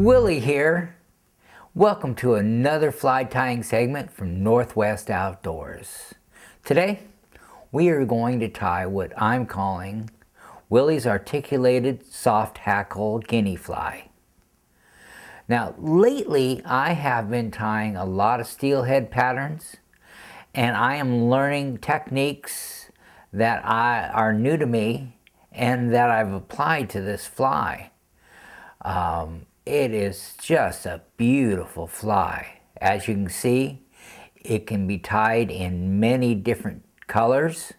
Willie here. Welcome to another fly tying segment from Northwest Outdoors. Today, we are going to tie what I'm calling Willie's Articulated Soft Hackle Guinea Fly. Now, lately, I have been tying a lot of steelhead patterns, and I am learning techniques that are new to me and that I've applied to this fly. It is just a beautiful fly. As you can see, it can be tied in many different colors,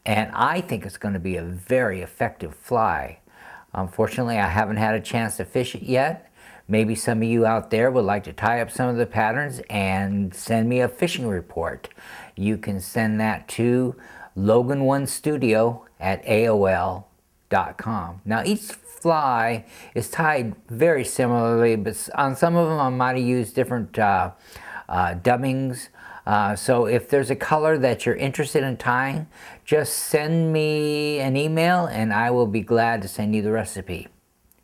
and I think it's going to be a very effective fly. Unfortunately, I haven't had a chance to fish it yet. Maybe some of you out there would like to tie up some of the patterns and send me a fishing report. You can send that to logan1studio@aol.com. Now, each fly is tied very similarly, but on some of them I might have used different dubbings. So if there's a color that you're interested in tying, just send me an email and I will be glad to send you the recipe.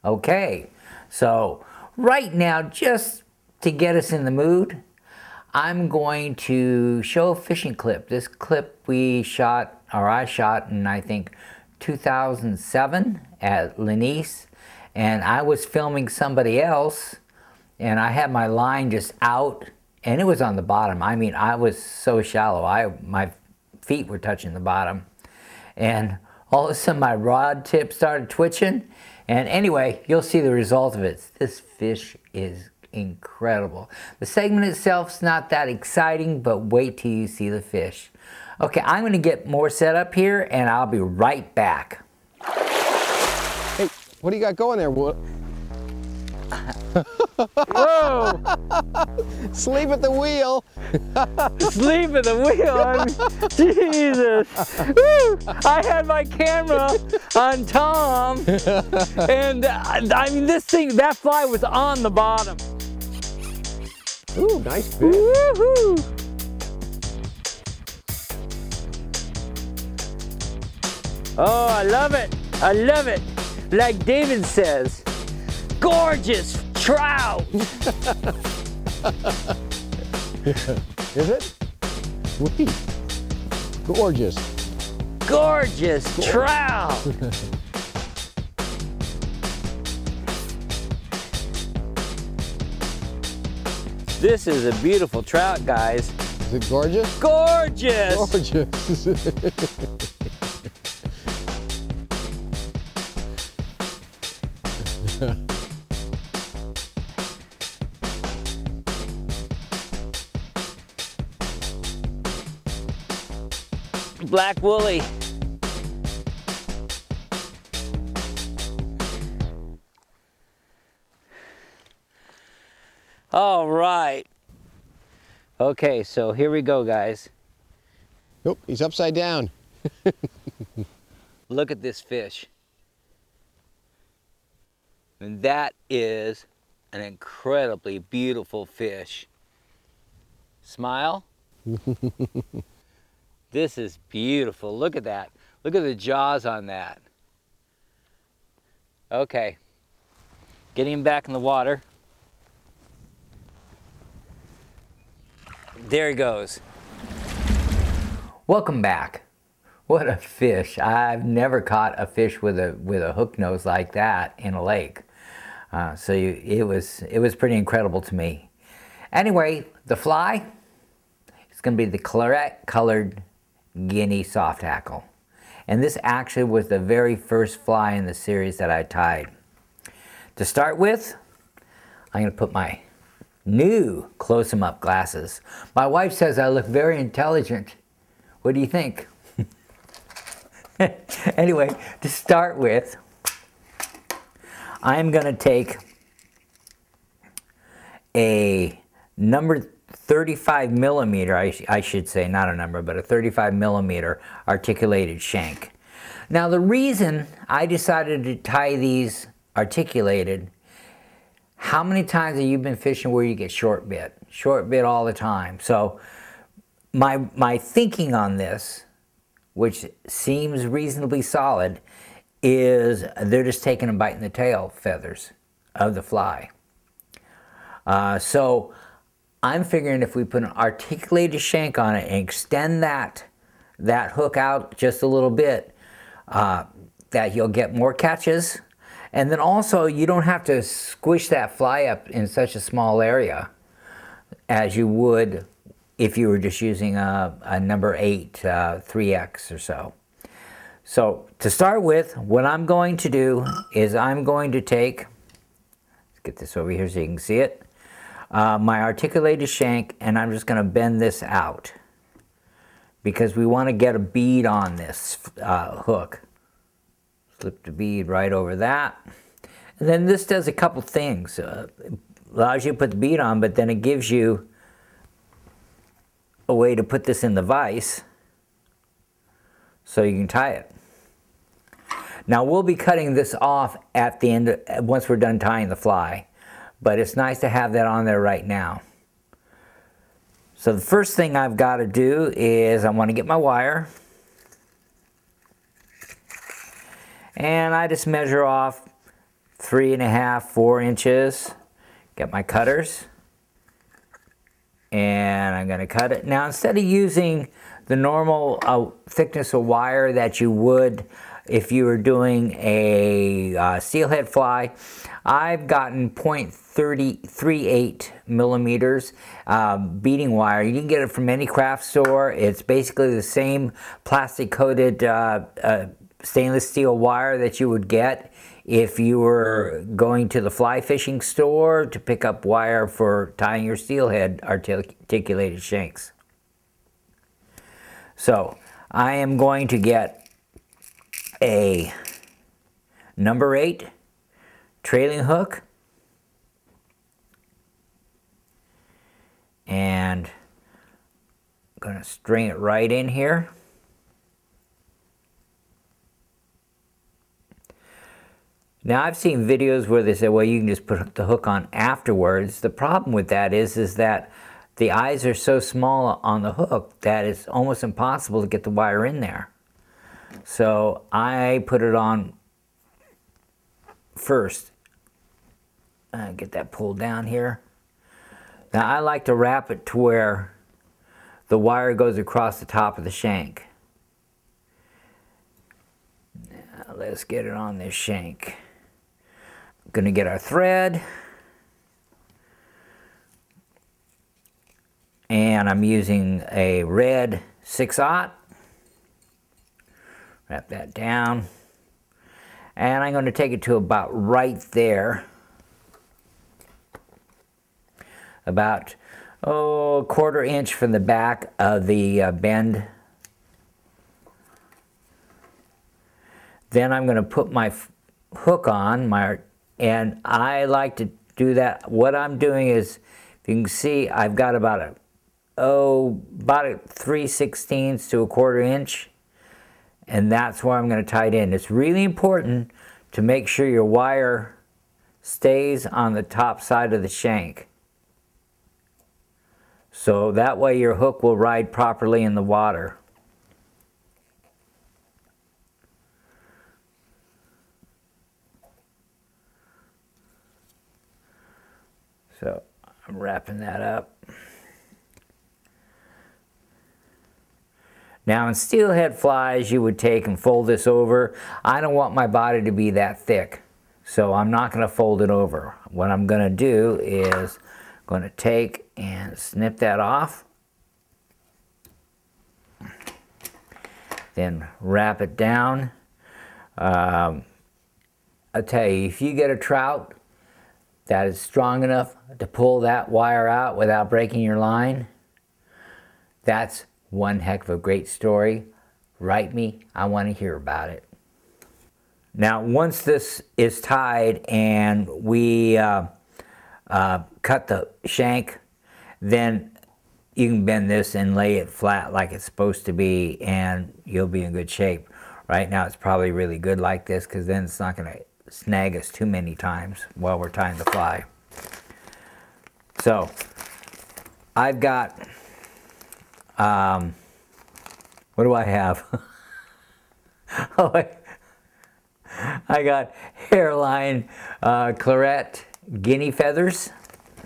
Okay, so right now, just to get us in the mood, I'm going to show a fishing clip. This clip we shot, or I shot in, I think, 2007 at Guinea, and I was filming somebody else, and I had my line just out, and it was on the bottom. I mean, I was so shallow, my feet were touching the bottom, and all of a sudden my rod tip started twitching, and anyway, you'll see the result of it. This fish is incredible. The segment itself's not that exciting, but wait till you see the fish. Okay, I'm going to get more set up here, and I'll be right back. Hey, what do you got going there, Wood? Whoa! Sleep at the wheel. Sleep at the wheel. I mean, Jesus. Woo! I had my camera on Tom, and I mean, that fly was on the bottom. Ooh, nice fish. Woohoo! Oh, I love it. I love it. Like David says, gorgeous trout. Is it? Wait. Gorgeous. Gorgeous trout. This is a beautiful trout, guys. Is it gorgeous? Gorgeous. Gorgeous. Black woolly. All right. Okay, so here we go, guys. Nope, he's upside down. Look at this fish. And that is an incredibly beautiful fish. Smile. This is beautiful. Look at that. Look at the jaws on that. Okay. Getting him back in the water. There he goes. Welcome back. What a fish. I've never caught a fish with a hook nose like that in a lake. It was pretty incredible to me. Anyway, the fly, it's going to be the claret-colored Guinea soft hackle. And this actually was the very first fly in the series that I tied. To start with, I'm going to put my new close-em-up glasses. My wife says I look very intelligent. What do you think? Anyway, to start with, I'm going to take a number 35 millimeter, I should say, not a number, but a 35 millimeter articulated shank. Now, the reason I decided to tie these articulated, how many times have you been fishing where you get short bit? Short bit all the time. So my thinking on this, which seems reasonably solid, is they're just taking a bite in the tail feathers of the fly. So I'm figuring if we put an articulated shank on it and extend that hook out just a little bit, that you'll get more catches. And then also you don't have to squish that fly up in such a small area as you would if you were just using a number 8 3X or so. So to start with, what I'm going to do is I'm going to take, let's get this over here so you can see it, my articulated shank, and I'm just going to bend this out because we want to get a bead on this hook. Slip the bead right over that. And then this does a couple things. Allows you to put the bead on, but then it gives you a way to put this in the vise so you can tie it. Now we'll be cutting this off at the end, once we're done tying the fly, but it's nice to have that on there right now. So the first thing I've got to do is I want to get my wire, and I just measure off 3.5, 4 inches. Get my cutters, and I'm going to cut it. Now instead of using the normal thickness of wire that you would if you were doing a steelhead fly, I've gotten 0.38 millimeters beading wire. You can get it from any craft store. It's basically the same plastic coated stainless steel wire that you would get if you were going to the fly fishing store to pick up wire for tying your steelhead articulated shanks. So I am going to get a number 8 trailing hook, and I'm going to string it right in here. Now I've seen videos where they say, well, you can just put the hook on afterwards. The problem with that is that the eyes are so small on the hook that it's almost impossible to get the wire in there. So I put it on first. Get that pulled down here. Now I like to wrap it to where the wire goes across the top of the shank. Now let's get it on this shank. I'm going to get our thread. And I'm using a red 6/0. Wrap that down. And I'm going to take it to about right there. About, a 1/4 inch from the back of the bend. Then I'm going to put my hook on, and I like to do that. What I'm doing is, if you can see, I've got about a 3/16 to a 1/4 inch, and that's where I'm going to tie it in. It's really important to make sure your wire stays on the top side of the shank, so that way your hook will ride properly in the water. So I'm wrapping that up. Now in steelhead flies, you would take and fold this over. I don't want my body to be that thick, so I'm not going to fold it over. What I'm going to do is I'm going to take and snip that off. Then wrap it down. I'll tell you, if you get a trout that is strong enough to pull that wire out without breaking your line, that's one heck of a great story. Write me, I want to hear about it. Now once this is tied and we cut the shank, then you can bend this and lay it flat like it's supposed to be, and you'll be in good shape. Right now it's probably really good like this, because then it's not going to snag us too many times while we're tying the fly. So I've got, what do I have? Oh, I got hairline claret guinea feathers.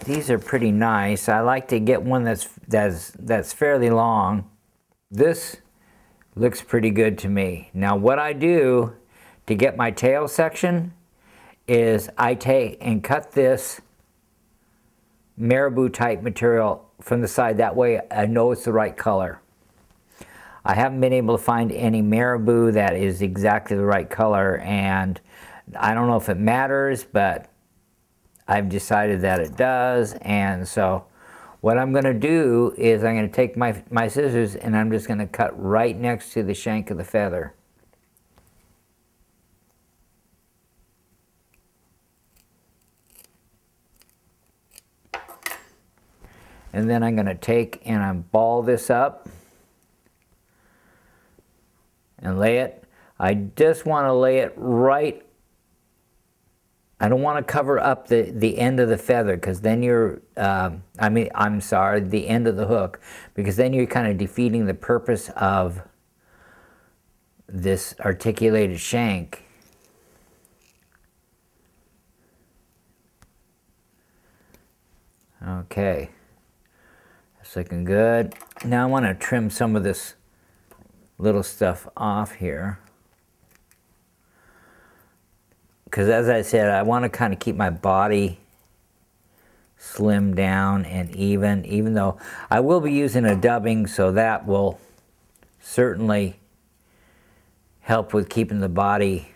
these are pretty nice. I like to get one that's fairly long. This looks pretty good to me. Now what I do to get my tail section is I take and cut this marabou type material from the side. That way I know it's the right color. I haven't been able to find any marabou that is exactly the right color, and I don't know if it matters, but I've decided that it does. And so what I'm going to do is I'm going to take my scissors and I'm just going to cut right next to the shank of the feather. And then I'm going to take and I ball this up and lay it. I just want to lay it right. I don't want to cover up the end of the feather, because then you're, the end of the hook, because then you're kind of defeating the purpose of this articulated shank. Okay, that's looking good. Now I want to trim some of this little stuff off here, because as I said, I want to kind of keep my body slim down and even though I will be using a dubbing, so that will certainly help with keeping the body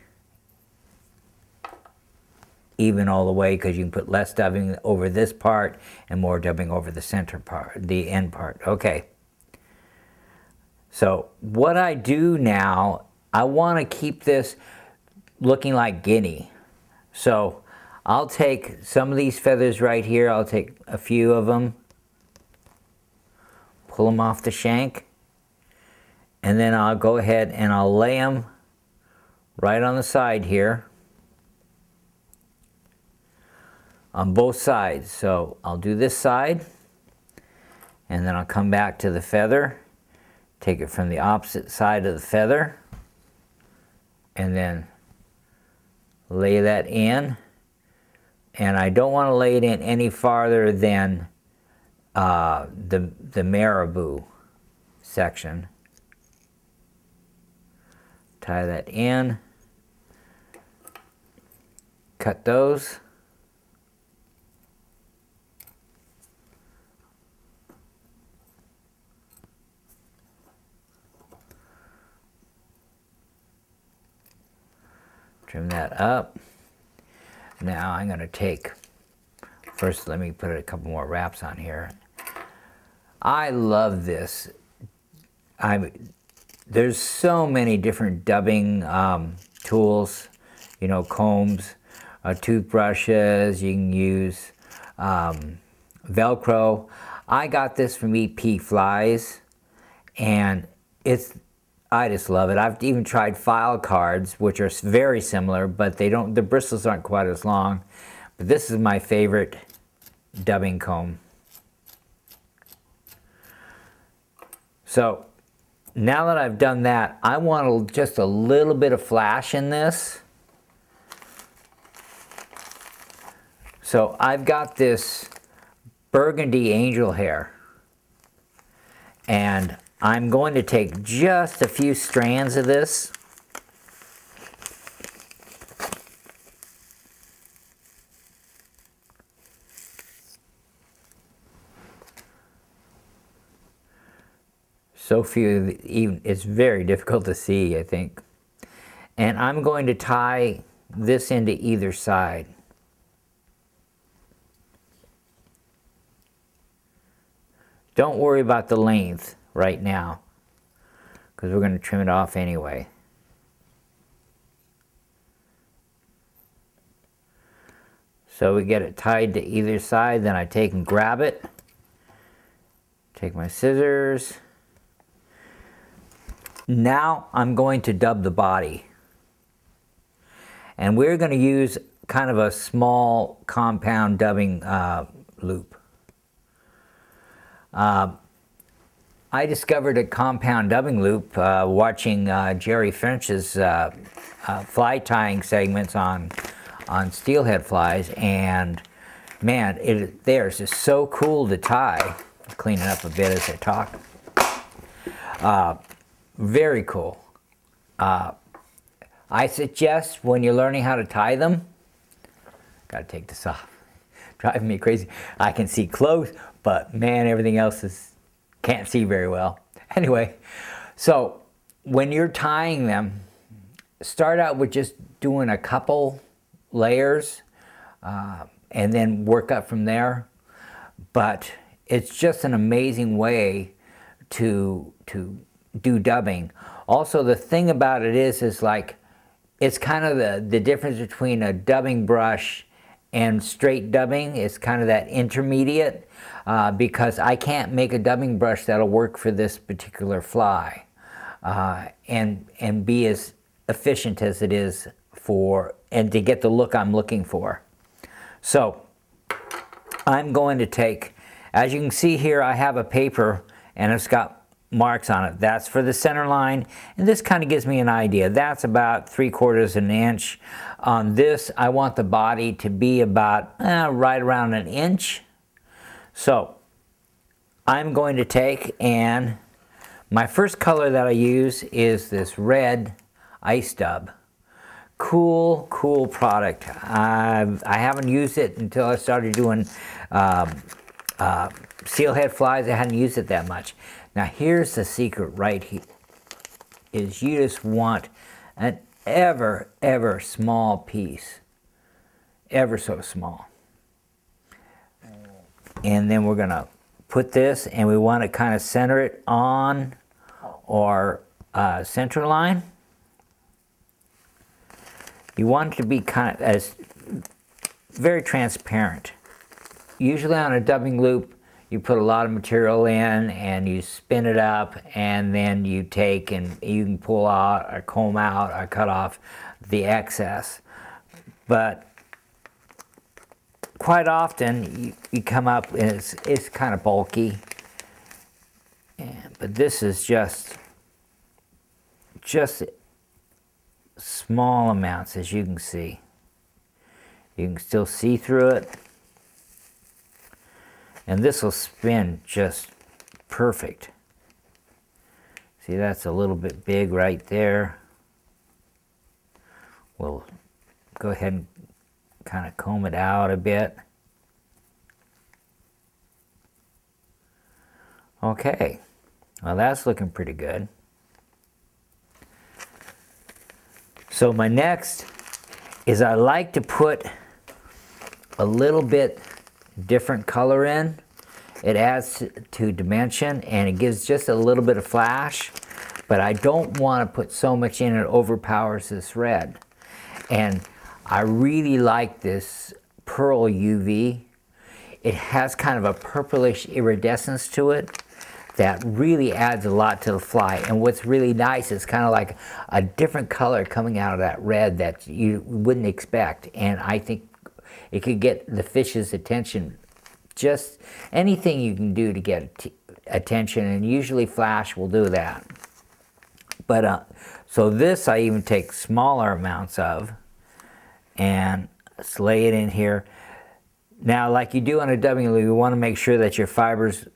even all the way, because you can put less dubbing over this part and more dubbing over the center part, the end part. Okay. So what I do now, I want to keep this looking like Guinea. So I'll take some of these feathers right here, I'll take a few of them, pull them off the shank, and then I'll go ahead and I'll lay them right on the side here, on both sides. So I'll do this side, and then I'll come back to the feather, take it from the opposite side of the feather, and then lay that in. And I don't want to lay it in any farther than the marabou section. Tie that in, cut those. Trim that up. Now I'm going to take, first let me put a couple more wraps on here. I love this. There's so many different dubbing tools, you know, combs, toothbrushes, you can use Velcro. I got this from EP Flies, and I just love it. I've even tried file cards, which are very similar, but the bristles aren't quite as long. But this is my favorite dubbing comb. So now that I've done that, I want just a little bit of flash in this. So I've got this burgundy angel hair, and I'm going to take just a few strands of this. So few, even it's very difficult to see, I think. And I'm going to tie this into either side. Don't worry about the length right now, because we're going to trim it off anyway. So we get it tied to either side, then I take and grab it, take my scissors. Now I'm going to dub the body, and we're going to use kind of a small compound dubbing loop. I discovered a compound dubbing loop watching Jerry French's fly tying segments on steelhead flies, and man, they're just so cool to tie. Clean it up a bit as I talk. Very cool. I suggest when you're learning how to tie them, gotta take this off, driving me crazy. I can see close, but man, everything else can't see very well. Anyway, so when you're tying them, start out with just doing a couple layers and then work up from there. But it's just an amazing way to do dubbing. Also, the thing about it is like, it's kind of the difference between a dubbing brush and straight dubbing. It's kind of that intermediate, because I can't make a dubbing brush that'll work for this particular fly and be as efficient as it is and to get the look I'm looking for. So I'm going to take, as you can see here, I have a paper and it's got marks on it. That's for the center line, and this kind of gives me an idea. That's about 3/4 inch. On this, I want the body to be about right around 1 inch. So I'm going to take, and my first color that I use is this red ice dub. Cool product. I haven't used it until I started doing steelhead flies. I hadn't used it that much. Now here's the secret right here, is you just want an ever small piece, ever so small. And then we're gonna put this, and we want to kind of center it on our center line. You want it to be kind of as very transparent. Usually on a dubbing loop, you put a lot of material in and you spin it up, and then you take and you can pull out or comb out or cut off the excess. But quite often you come up and it's kind of bulky. But this is just small amounts, as you can see. You can still see through it. And this will spin just perfect. See, that's a little bit big right there. We'll go ahead and kind of comb it out a bit. Okay, well, that's looking pretty good. So my next is I like to put a little bit different color in. It adds to dimension and it gives just a little bit of flash, but I don't want to put so much in it overpowers this red. And I really like this Pearl UV. It has kind of a purplish iridescence to it that really adds a lot to the fly. And what's really nice is kind of like a different color coming out of that red that you wouldn't expect. And I think it could get the fish's attention. Just anything you can do to get attention, and usually flash will do that. But so this I even take smaller amounts of and let's lay it in here. Now, like you do on a dubbing loop, you want to make sure that your fibers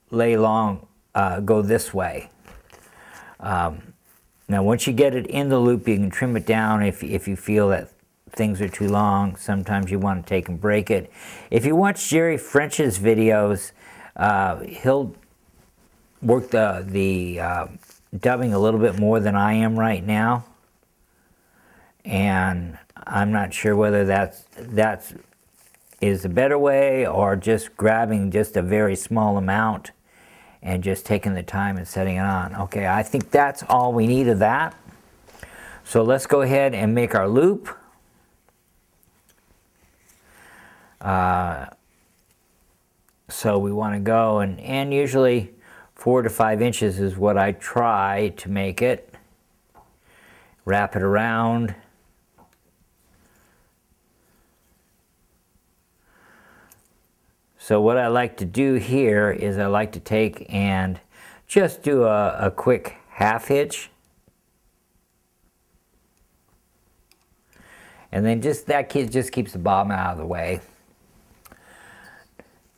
lay long, go this way. Now once you get it in the loop, you can trim it down if you feel that things are too long. Sometimes you want to take and break it. If you watch Jerry French's videos, he'll work the dubbing a little bit more than I am right now, and I'm not sure whether that is a better way or just grabbing just a very small amount and just taking the time and setting it on. Okay, I think that's all we need of that. So let's go ahead and make our loop. So we want to go and usually 4 to 5 inches is what I try to make it. Wrap it around. So what I like to do here is I like to take and just do a quick half hitch. And then just that just keeps the bottom out of the way.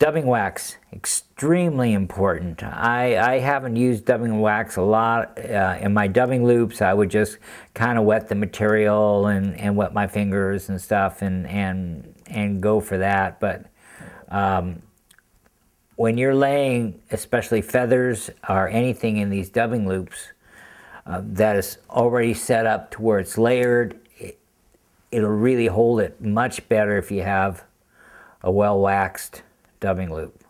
Dubbing wax, extremely important. I haven't used dubbing wax a lot. In my dubbing loops, I would just kind of wet the material and wet my fingers and stuff and go for that. But when you're laying, especially feathers or anything in these dubbing loops that is already set up to where it's layered, it'll really hold it much better if you have a well-waxed dubbing loop.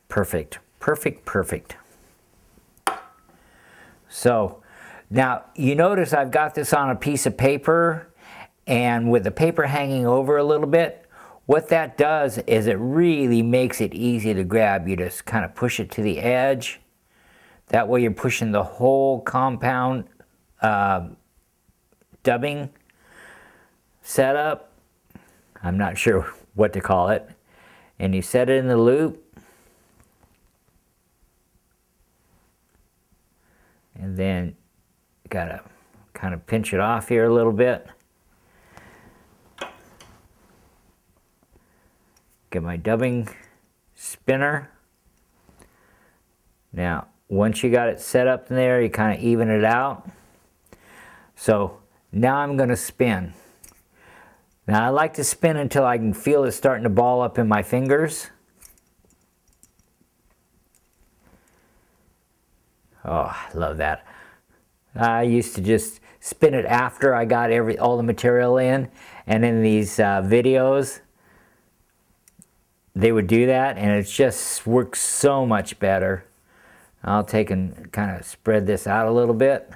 Perfect, perfect, perfect. So now you notice I've got this on a piece of paper, and with the paper hanging over a little bit, what that does is it really makes it easy to grab. You just kind of push it to the edge. That way you're pushing the whole compound dubbing setup. I'm not sure what to call it. And you set it in the loop. And then you gotta kind of pinch it off here a little bit. Get my dubbing spinner. Now, once you got it set up in there, you kind of even it out. So now I'm going to spin. Now I like to spin until I can feel it starting to ball up in my fingers. Oh, I love that. I used to just spin it after I got all the material in, and in these videos they would do that, and it just works so much better. I'll take and kind of spread this out a little bit.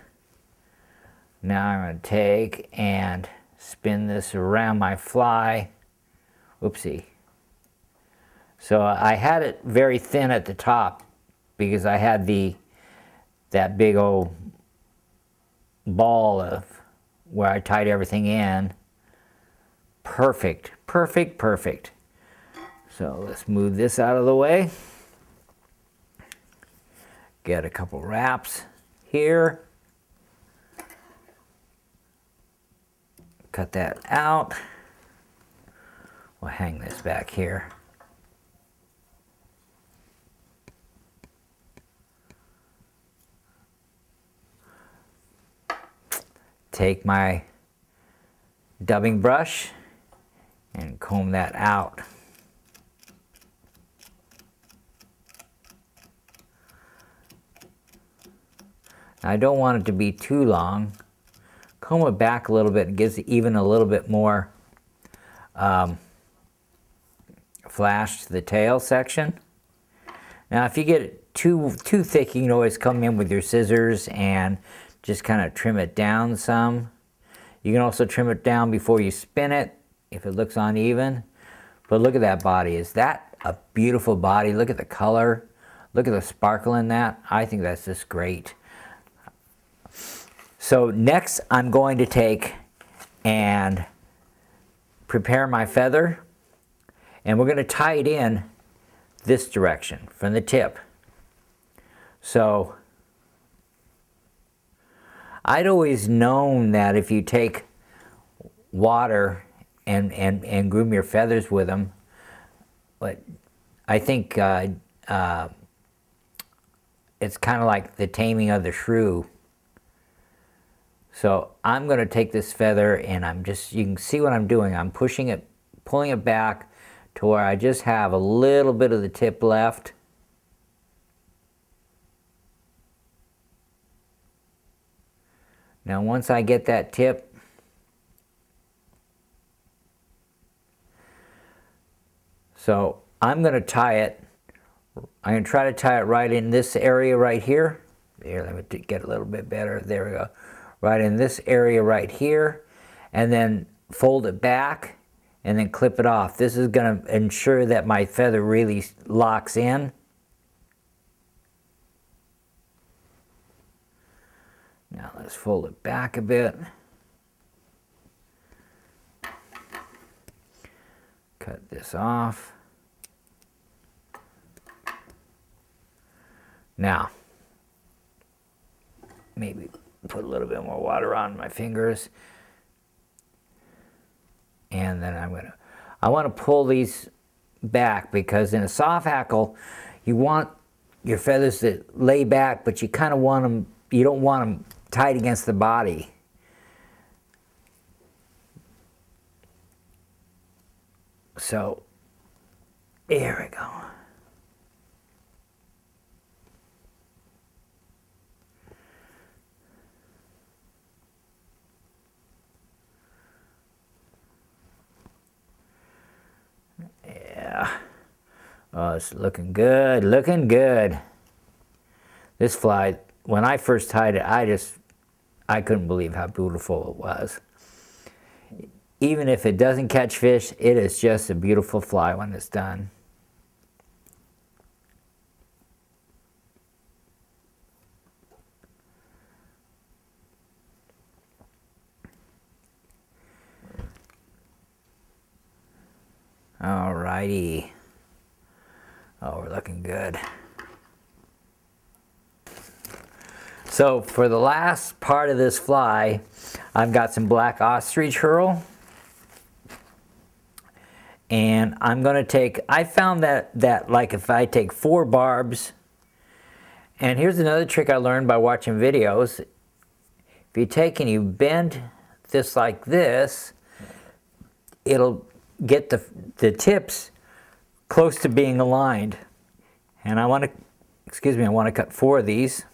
Now I'm going to take and spin this around my fly. Oopsie. So I had it very thin at the top because I had that big old ball of where I tied everything in. Perfect, perfect, perfect. So let's move this out of the way. Get a couple wraps here. Cut that out. We'll hang this back here. Take my dubbing brush and comb that out. I don't want it to be too long. Comb it back a little bit. It gives it even a little bit more flash to the tail section. Now if you get it too thick, you can always come in with your scissors and just kind of trim it down some. You can also trim it down before you spin it if it looks uneven. But look at that body. Is that a beautiful body? Look at the color. Look at the sparkle in that. I think that's just great. So next I'm going to take and prepare my feather, and we're going to tie it in this direction from the tip. So I'd always known that if you take water and groom your feathers with them, but I think it's kind of like the taming of the shrew. So I'm going to take this feather and you can see what I'm doing. I'm pushing it, pulling it back to where I just have a little bit of the tip left. Now once I get that tip, so I'm going to tie it. I'm going to try to tie it right in this area right here. There, let me get a little bit better. There we go. Right in this area right here, and then fold it back and then clip it off. This is going to ensure that my feather really locks in. Now let's fold it back a bit. Cut this off. Now, maybe put a little bit more water on my fingers. And then I want to pull these back, because in a soft hackle, you want your feathers to lay back, but you kind of want them, you don't want them tight against the body. So, here we go. Yeah. Oh, it's looking good, looking good. This fly, when I first tied it, I couldn't believe how beautiful it was. Even if it doesn't catch fish, it is just a beautiful fly when it's done. Alrighty. Oh, we're looking good. So for the last part of this fly, I've got some black ostrich herl. And I'm going to take, I found that like if I take 4 barbs, and here's another trick I learned by watching videos. If you take and you bend this like this, it'll get the tips close to being aligned. And I want to, excuse me, I want to cut 4 of these.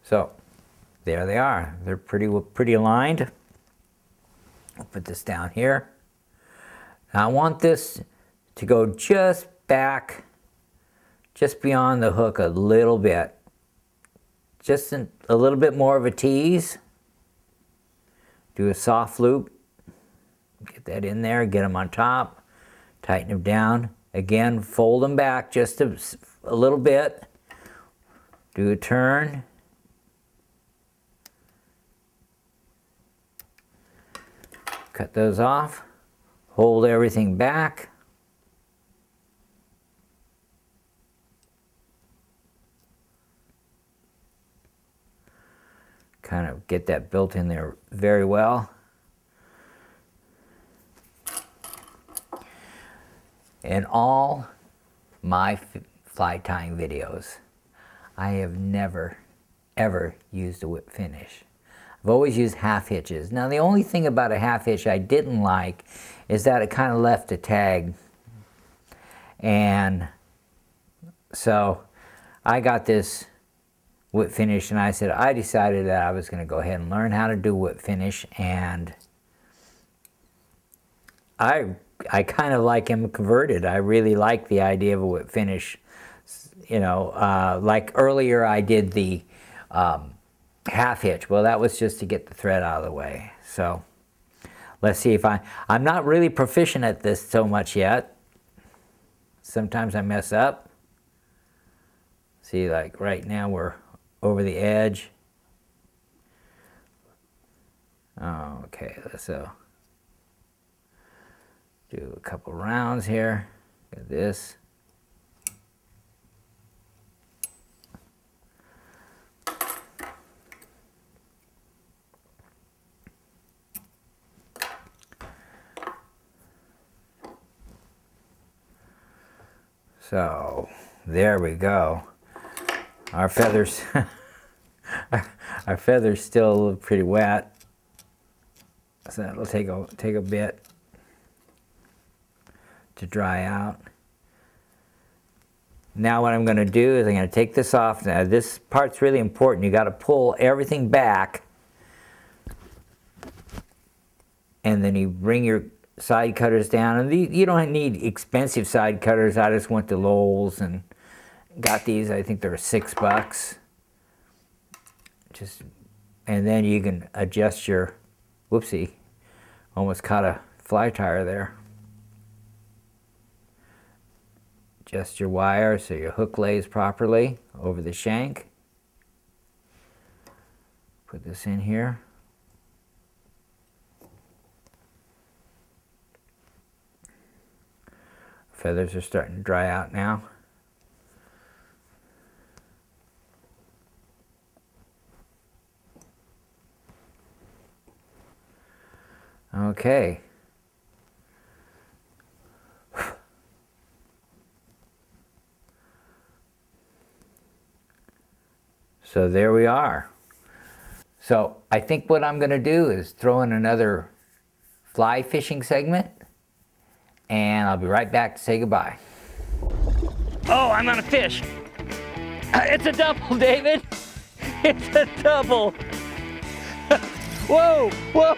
So there they are. They're pretty aligned. I'll put this down here. Now I want this to go just back, just beyond the hook a little bit. Just a little bit more of a tease. Do a soft loop. Get that in there, get them on top, tighten them down. Again, fold them back just a little bit. Do a turn. Cut those off. Hold everything back. Kind of get that built in there very well. In all my fly tying videos, I have never, ever used a whip finish. I've always used half hitches. Now the only thing about a half hitch I didn't like is that it kind of left a tag. And so I got this whip finish, and I decided that I was going to go ahead and learn how to do whip finish, and I kind of like him converted. I really like the idea of a whip finish. You know, like earlier I did the half hitch. Well, that was just to get the thread out of the way. So let's see if I'm not really proficient at this so much yet. Sometimes I mess up. See, like right now we're over the edge. Oh, okay, let's do a couple rounds here. Got this. So there we go. Our feathers, our feathers still look pretty wet, so it'll take a bit to dry out. Now what I'm going to do is I'm going to take this off. Now this part's really important. You got to pull everything back, and then you bring your side cutters down. And you don't need expensive side cutters. I just went to Lowe's and got these. I think they're $6. And then you can adjust your, whoopsie, almost caught a fly tire there. Adjust your wire so your hook lays properly over the shank. Put this in here. Feathers are starting to dry out now. Okay. So there we are. So I think what I'm going to do is throw in another fly fishing segment, and I'll be right back to say goodbye. Oh, I'm on a fish. It's a double, David. It's a double. Whoa, whoa.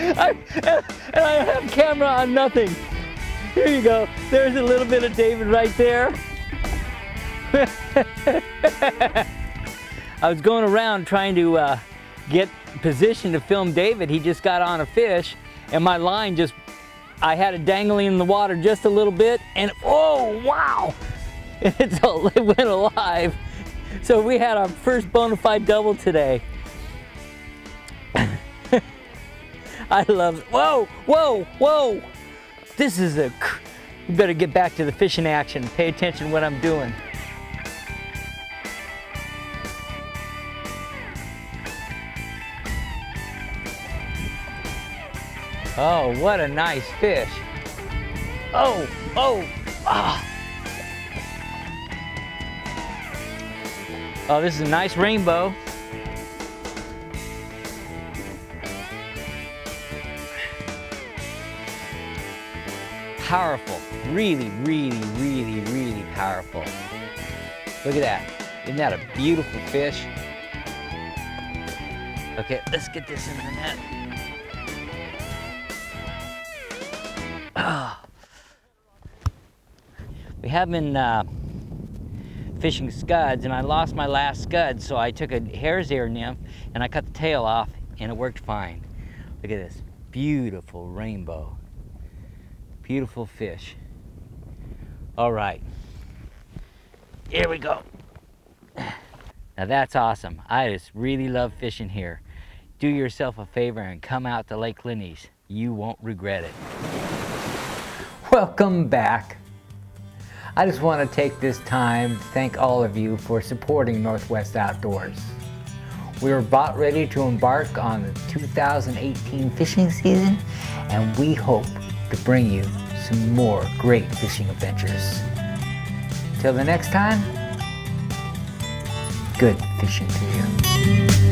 And I have camera on nothing. Here you go. There's a little bit of David right there. I was going around trying to get position to film David. He just got on a fish, and my line just, I had it dangling in the water just a little bit, and oh wow, it went alive. So we had our first bona fide double today. I love it. Whoa, whoa, whoa. This is a, you better get back to the fishing action. Pay attention to what I'm doing. Oh, what a nice fish. Oh, oh, ah. Oh, this is a nice rainbow. Powerful, really, really, really, really powerful. Look at that. Isn't that a beautiful fish? Okay, let's get this in the net. We have been fishing scuds, and I lost my last scud, so I took a hare's ear nymph and I cut the tail off, and it worked fine. Look at this beautiful rainbow. Beautiful fish. All right, here we go. Now that's awesome. I just really love fishing here. Do yourself a favor and come out to Lake Guinea. You won't regret it. Welcome back. I just want to take this time to thank all of you for supporting Northwest Outdoors. We are about ready to embark on the 2018 fishing season, and we hope to bring you some more great fishing adventures. Till the next time, good fishing to you.